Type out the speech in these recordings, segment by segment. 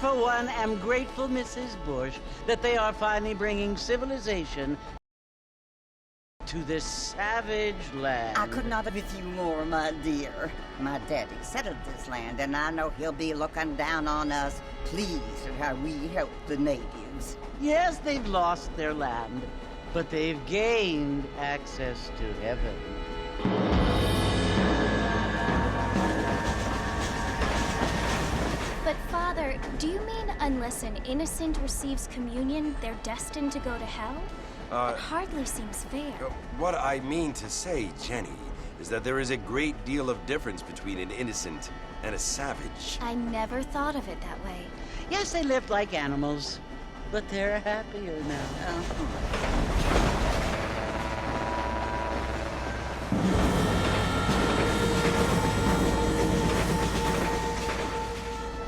For one, am grateful, Mrs. Bush, that they are finally bringing civilization to this savage land. I could not agree with you more, my dear. My daddy settled this land, and I know he'll be looking down on us, pleased at how we help the natives. Yes, they've lost their land, but they've gained access to heaven. But, Father, do you mean unless an innocent receives communion, they're destined to go to hell? It hardly seems fair. What I mean to say, Jenny, is that there is a great deal of difference between an innocent and a savage. I never thought of it that way. Yes, they lived like animals, but they're happier now.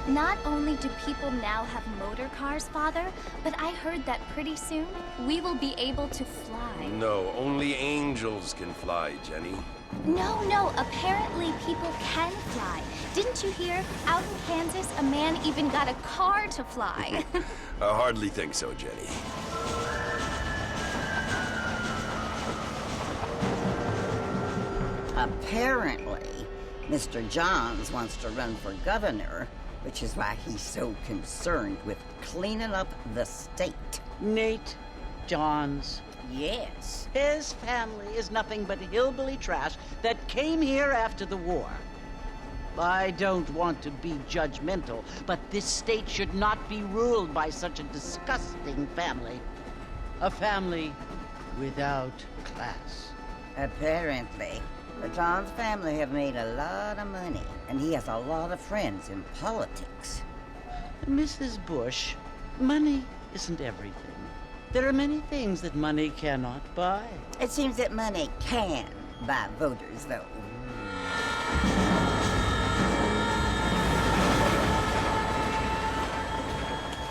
Not only do people now have motor cars, Father, but I heard that pretty soon we will be able to fly. No, only angels can fly, Jenny. No, apparently people can fly. Didn't you hear? Out in Kansas, a man even got a car to fly. I hardly think so, Jenny. Apparently, Mr. Johns wants to run for governor, which is why he's so concerned with cleaning up the state. Nate Johns. Yes. His family is nothing but hillbilly trash that came here after the war. I don't want to be judgmental, but this state should not be ruled by such a disgusting family. A family without class. Apparently. The Johns family have made a lot of money, and he has a lot of friends in politics. Mrs. Bush, money isn't everything. There are many things that money cannot buy. It seems that money can buy voters, though.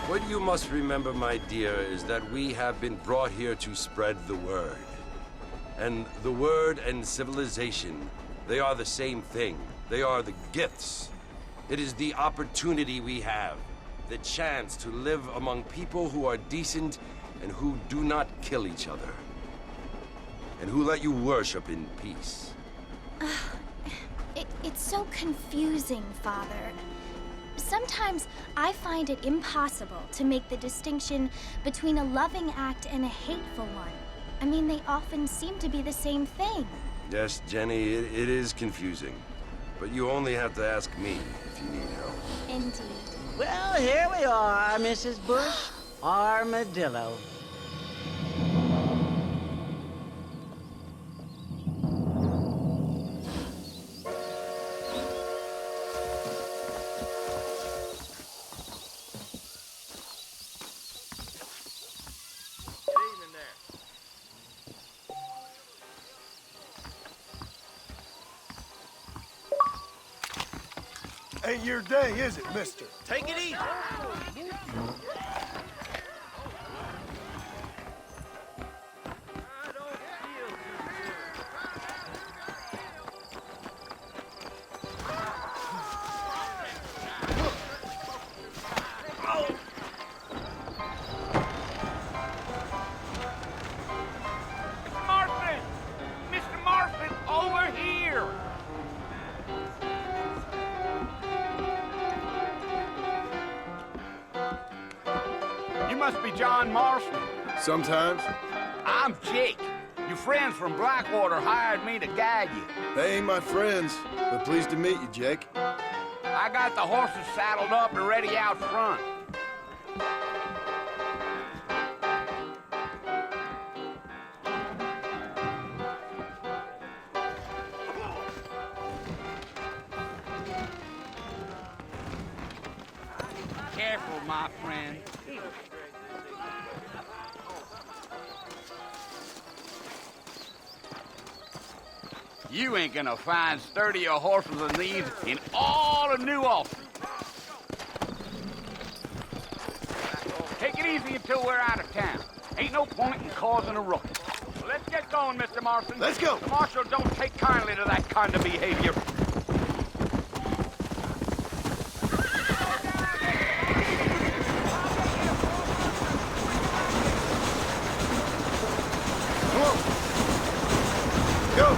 What you must remember, my dear, is that we have been brought here to spread the word. And the word and civilization, they are the same thing. They are the gifts. It is the opportunity we have, the chance to live among people who are decent and who do not kill each other, and who let you worship in peace. It's so confusing, Father. Sometimes I find it impossible to make the distinction between a loving act and a hateful one. I mean, they often seem to be the same thing. Yes, Jenny, it is confusing. But you only have to ask me if you need help. Indeed. Well, here we are, Mrs. Bush. Armadillo. Ain't your day, is it, mister? Take it easy. Mr. Marston, over here. You must be John Marston. Sometimes. I'm Jake. Your friends from Blackwater hired me to guide you. They ain't my friends, but pleased to meet you, Jake. I got the horses saddled up and ready out front. Careful, my friend. You ain't gonna find sturdier horses than these in all of New Ulster. Take it easy until we're out of town. Ain't no point in causing a ruckus. Let's get going, Mr. Marston. Let's go. The Marshal don't take kindly to that kind of behavior. Come on. Go.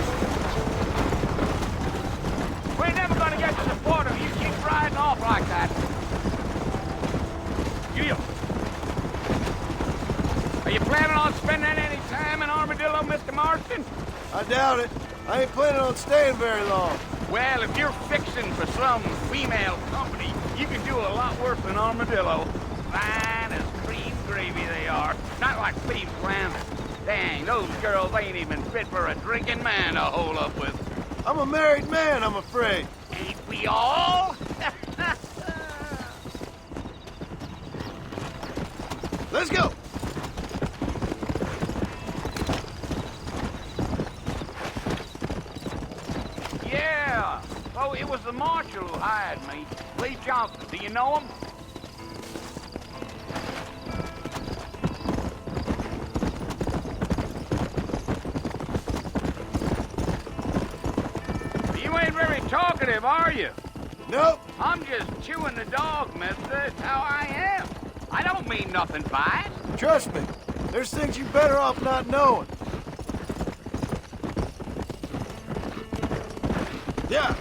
We're never gonna get to the port if you keep riding off like that. Giddy-up. Are you planning on spending any time in Armadillo, Mr. Marston? I doubt it. I ain't planning on staying very long. Well, if you're fixing for some female company, you can do a lot worse than Armadillo. Fine as cream gravy they are. Not like thieves' landers. Dang, those girls ain't even fit for a drinking man to hole up with. I'm a married man, I'm afraid. Ain't we all? Let's go. Yeah. Oh, it was the marshal who hired me. Lee Johnson. Do you know him? You ain't very talkative, are you? Nope. I'm just chewing the dog, mister. It's how I am. I don't mean nothing by it. Trust me. There's things you're better off not knowing. Yeah.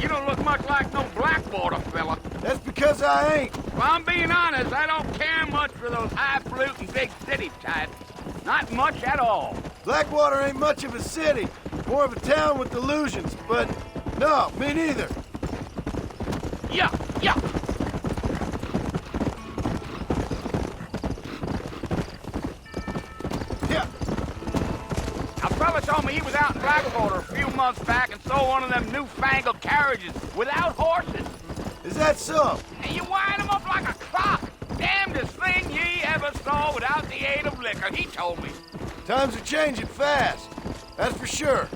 You don't look much like no Blackwater fella. That's because I ain't. Well, I'm being honest, I don't care much for those highfalutin big city types. Not much at all. Blackwater ain't much of a city. More of a town with delusions, but no, me neither. Yeah, yeah. Yeah. A fella told me he was out in Blackwater a few months back and saw one of them newfangled carriages without horses. Is that so? And you wind them up like a clock. Damnedest thing ye ever saw without the aid of liquor, he told me. Times are changing fast. That's for sure.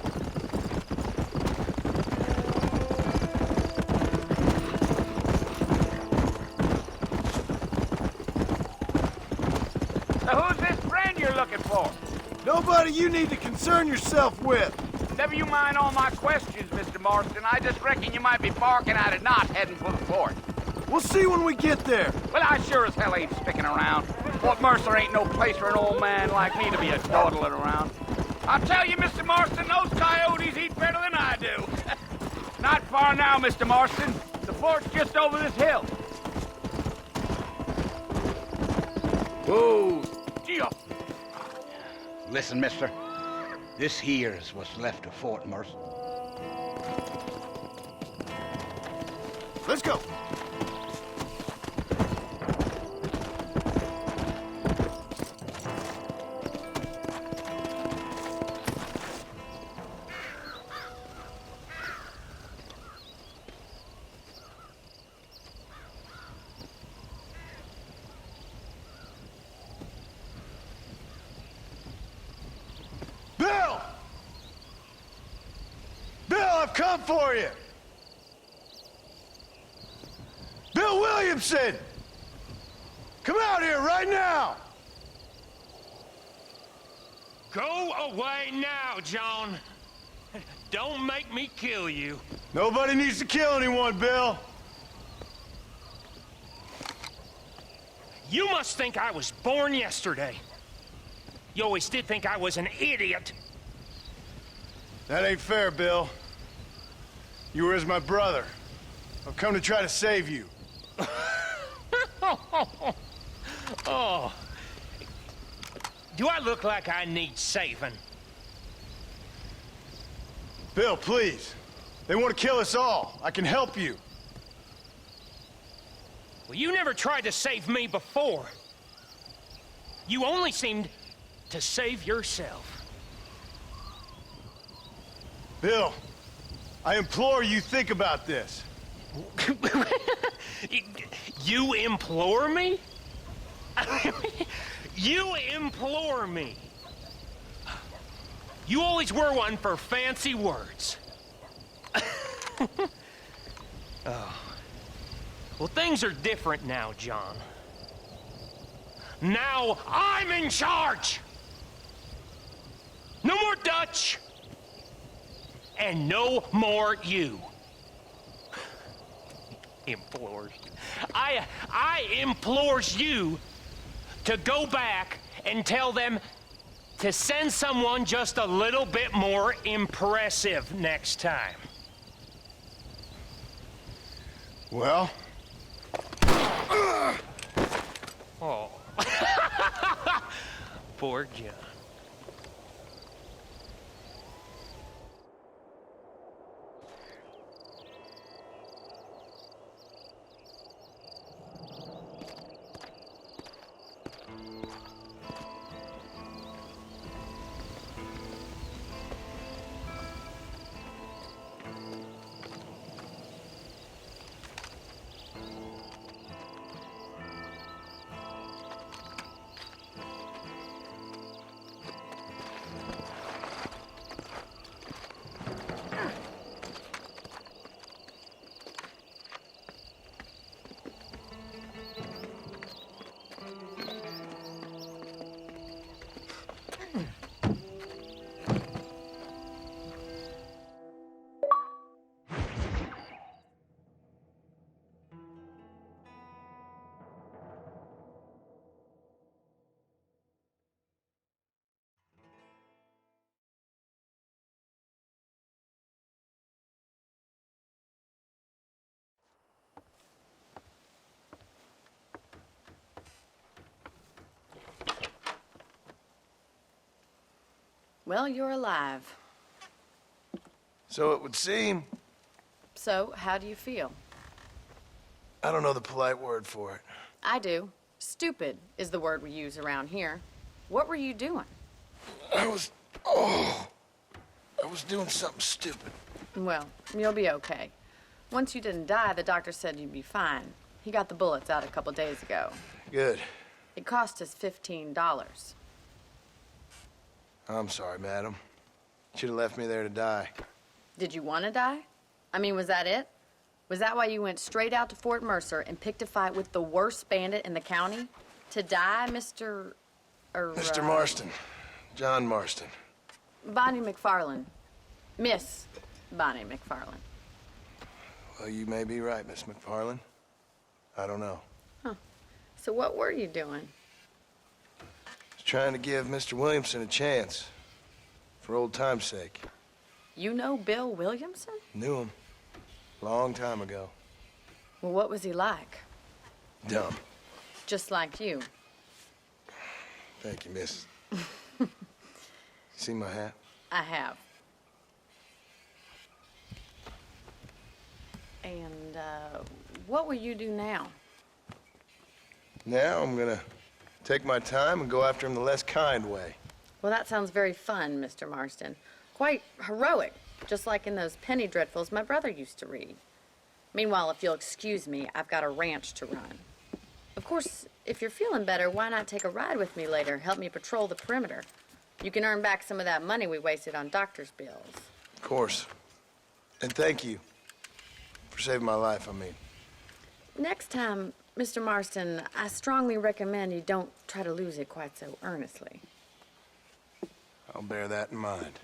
So who's this friend you're looking for? Nobody you need to concern yourself with. Never you mind all my questions, Mr. Marston. I just reckon you might be barking at a knot heading for the fort. We'll see when we get there. Well, I sure as hell ain't sticking around. Fort Mercer ain't no place for an old man like me to be a dawdling around. I'll tell you, Mr. Marston, those coyotes eat better than I do. Not far now, Mr. Marston. The fort's just over this hill. Whoa. Gee up. Listen, mister. This here's what's left of Fort Mercer. Let's go. Bill! Bill, I've come for you! Bill Williamson! Come out here right now! Go away now, John. Don't make me kill you. Nobody needs to kill anyone, Bill. You must think I was born yesterday. You always did think I was an idiot. That ain't fair, Bill. You were as my brother. I've come to try to save you. Oh. Do I look like I need saving? Bill, please. They want to kill us all. I can help you. Well, you never tried to save me before. You only seemed to save yourself. Bill, I implore you think about this. You implore me? You implore me. You always were one for fancy words. Oh. Well, things are different now, John. Now I'm in charge! No more Dutch! And no more you. Implores. I implores you to go back and tell them to send someone just a little bit more impressive next time. Well? Oh. Poor John. Well, you're alive. So it would seem. So, how do you feel? I don't know the polite word for it. I do. Stupid is the word we use around here. What were you doing? I was doing something stupid. Well, you'll be okay. Once you didn't die, the doctor said you'd be fine. He got the bullets out a couple days ago. Good. It cost us $15. I'm sorry, madam. Should have left me there to die. Did you want to die? I mean, was that it? Was that why you went straight out to Fort Mercer and picked a fight with the worst bandit in the county? To die, Mr. Mr. Marston. John Marston. Bonnie McFarland. Miss Bonnie McFarland. Well, you may be right, Miss McFarland. I don't know. Huh. So what were you doing? Just trying to give Mr. Williamson a chance. For old time's sake. You know Bill Williamson? Knew him. Long time ago. Well, what was he like? Dumb. Just like you. Thank you, miss. See my hat? I have. And, what will you do now? Now I'm gonna take my time and go after him the less kind way. Well, that sounds very fun, Mr. Marston. Quite heroic, just like in those penny dreadfuls my brother used to read. Meanwhile, if you'll excuse me, I've got a ranch to run. Of course, if you're feeling better, why not take a ride with me later? Help me patrol the perimeter. You can earn back some of that money we wasted on doctor's bills. Of course. And thank you for saving my life, I mean. Next time, Mr. Marston, I strongly recommend you don't try to lose it quite so earnestly. I'll bear that in mind.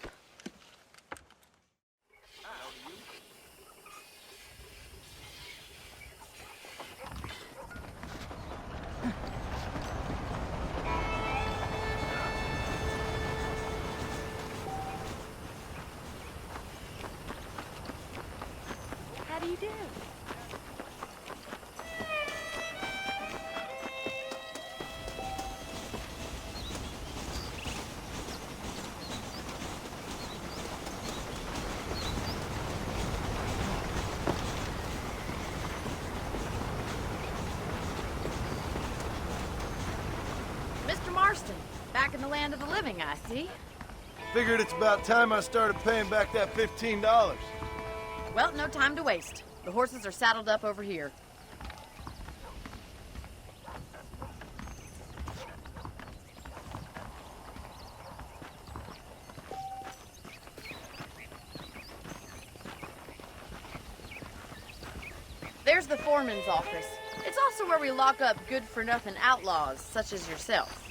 How do you do? Marston. Back in the land of the living, I see. Figured it's about time I started paying back that $15. Well, no time to waste. The horses are saddled up over here. There's the foreman's office. It's also where we lock up good-for-nothing outlaws, such as yourself.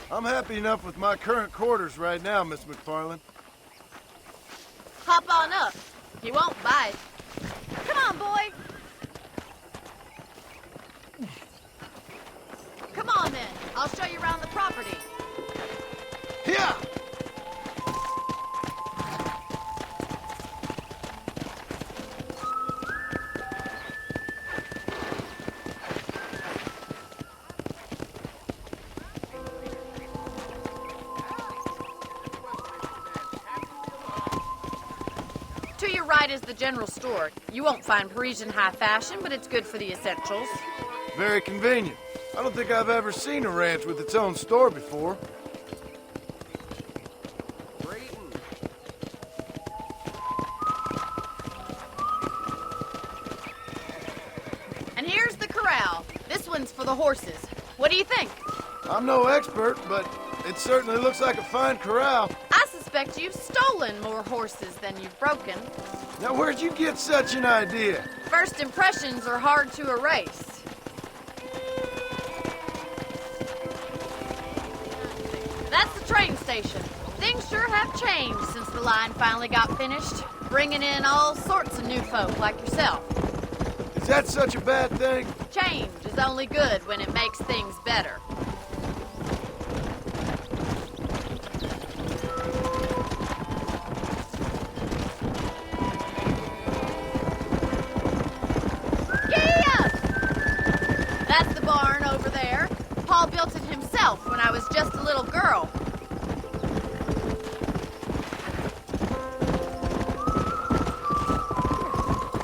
I'm happy enough with my current quarters right now, Miss McFarland. Hop on up. He won't bite. Come on, boy. Come on, then. I'll show you around the property. Yeah! To your right is the general store. You won't find Parisian high fashion, but it's good for the essentials. Very convenient. I don't think I've ever seen a ranch with its own store before. And here's the corral. This one's for the horses. What do you think? I'm no expert, but it certainly looks like a fine corral. I suspect you've stolen more horses than you've broken. Now, where'd you get such an idea? First impressions are hard to erase. That's the train station. Things sure have changed since the line finally got finished, bringing in all sorts of new folk like yourself. Is that such a bad thing? Change is only good when it makes things better. That's the barn over there. Paul built it himself when I was just a little girl.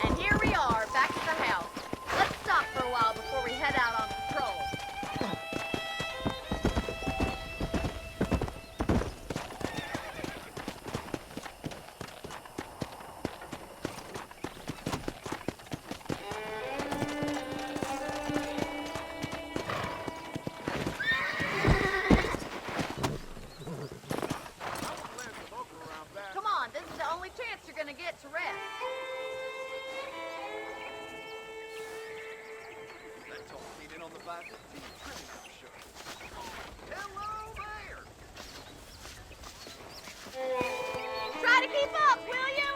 And here we are, back at the house. Let's stop for a while before we head out on patrol. Come on, this is the only chance you're gonna get to rest. Try to keep up, will you?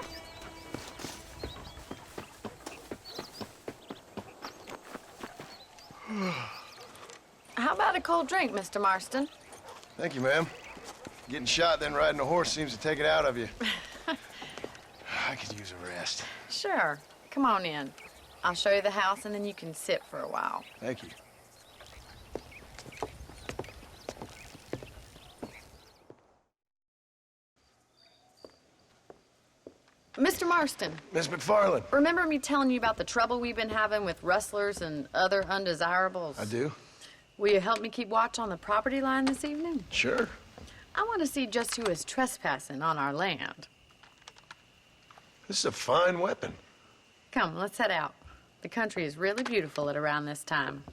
How about a cold drink, Mr. Marston? Thank you, ma'am. Getting shot, then riding a horse seems to take it out of you. I could use a rest. Sure. Come on in. I'll show you the house, and then you can sit for a while. Thank you. Mr. Marston, Miss McFarland. remember me telling you about the trouble we've been having with rustlers and other undesirables? I do. Will you help me keep watch on the property line this evening? Sure. I want to see just who is trespassing on our land. This is a fine weapon. Come, let's head out. The country is really beautiful at around this time.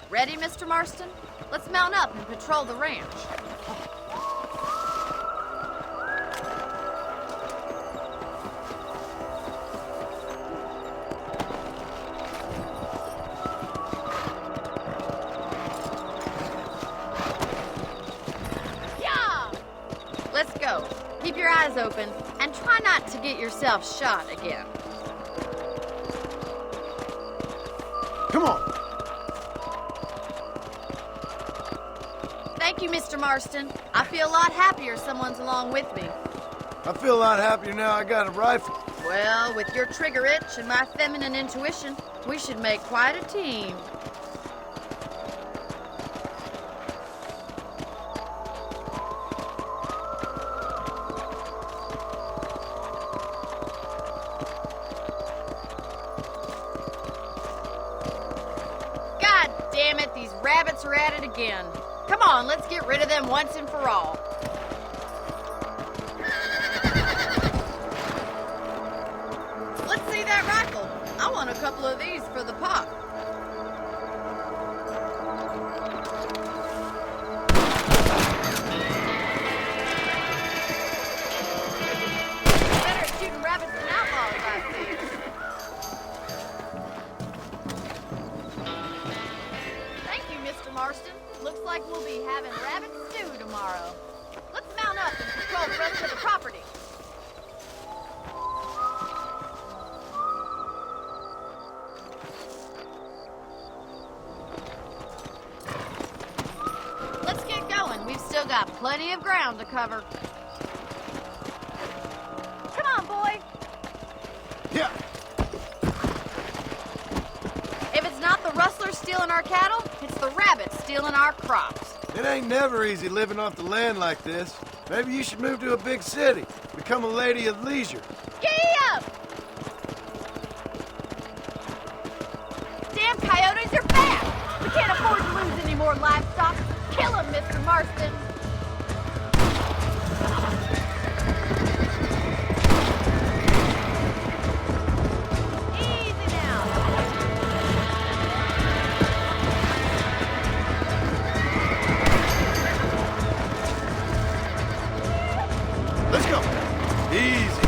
Ready, Mr. Marston? Let's mount up and patrol the ranch. Yeah! Let's go. Keep your eyes open and try not to get yourself shot again. Come on. Thank you, Mr. Marston. I feel a lot happier someone's along with me. I feel a lot happier now I got a rifle. Well, with your trigger itch and my feminine intuition, we should make quite a team. rabbits are at it again. Come on, let's get rid of them once and for all. Let's see that rifle. I want a couple of these for the pop. Better at shooting rabbits than outlaws, I see. Thank you, Mr. Marston. Looks like we'll be having rabbit stew tomorrow. Let's mount up and patrol the rest of the property. Let's get going. We've still got plenty of ground to cover. Come on, boy. Yeah. If it's not the rustlers stealing our cattle, it's the rabbits stealing our crops. It ain't never easy living off the land like this. Maybe you should move to a big city. Become a lady of leisure. Giddy up! Damn coyotes are back! We can't afford to lose any more livestock. Kill them, Mr. Marston. Easy now. Let's go. Easy.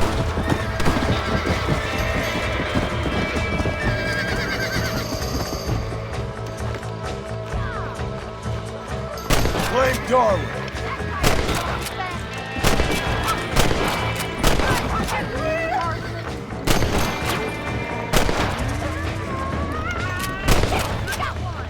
Blame Darwin. Got one.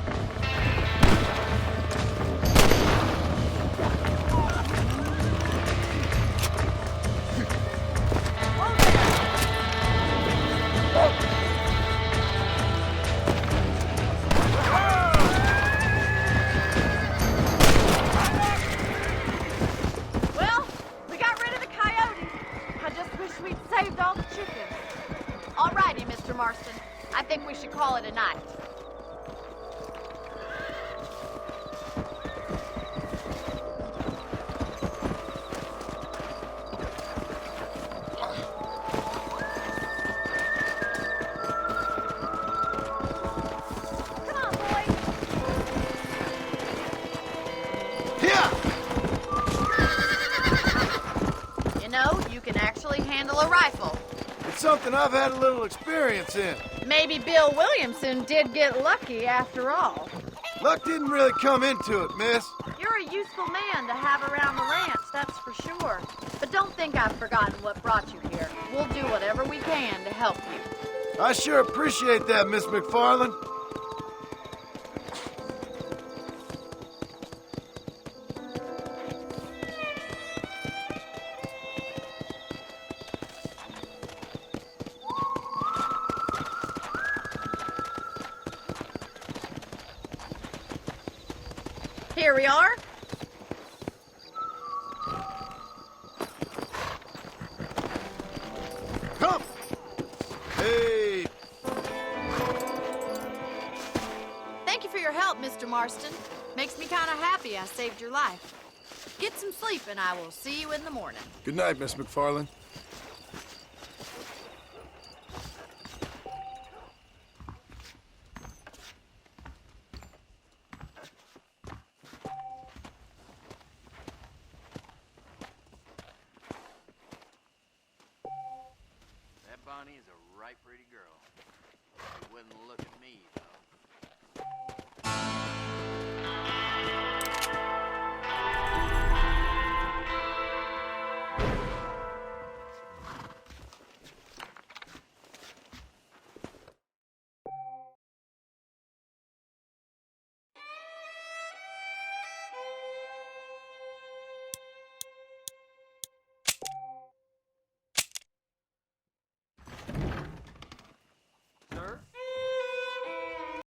Well, we got rid of the coyotes. I just wish we'd saved all the chickens. All righty, Mr. Marston. I think we should call it a night. Come on, boy. Yeah. You know, you can actually handle a rifle. It's something I've had a little experience in. Maybe Bill Williamson did get lucky after all. Luck didn't really come into it, miss. You're a useful man to have around the ranch, that's for sure. But don't think I've forgotten what brought you here. We'll do whatever we can to help you. I sure appreciate that, Miss McFarland. Here we are. Come. Hey. Thank you for your help, Mr. Marston. Makes me kind of happy I saved your life. Get some sleep and I will see you in the morning. Good night, Miss McFarland. That Bonnie is a right pretty girl. She wouldn't look at me, though.